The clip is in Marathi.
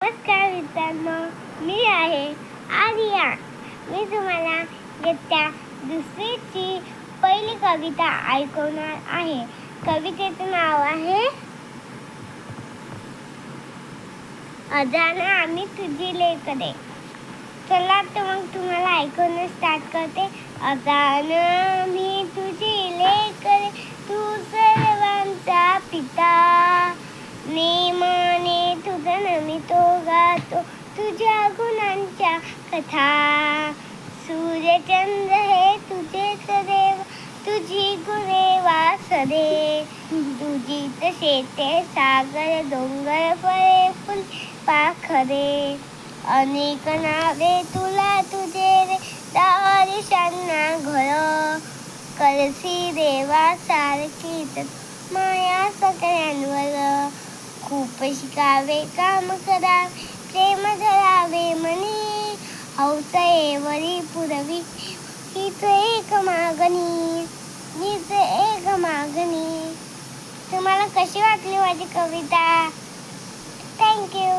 नमस्कार मित्रांनो, मी आहे आर्या. मी तुम्हाला इयत्ता दुसरीची पहिली कविता ऐकवणार आहे. कवितेचं नाव आहे अजान आम्ही तुझी लेकरे. चला तर मग तुम्हाला ऐकवणं स्टार्ट करते. अजान आम्ही तुझी लेकरे, तू सर्वांचा पिता. नेमाने तुझं नमितो गातो, तुझ्या गुणांच्या कथा. सूर्यचंद्र हे तुझेच देव, तुझी गुणे वासरे. तुझीच शेते सागर डोंगर फळे फुल पाखरे. अनेक नावे तुला तुझे रे, दारिशांना घळ. करसी देवा सारखीच माया सगळ्यांवर. खूप शिकावे काम करावे, प्रेम धरावे मनी. हौस एवढी पुरवी हीच एक मागणी, हीच एक मागणी. तुम्हाला कशी वाटली माझी कविता? थँक्यू.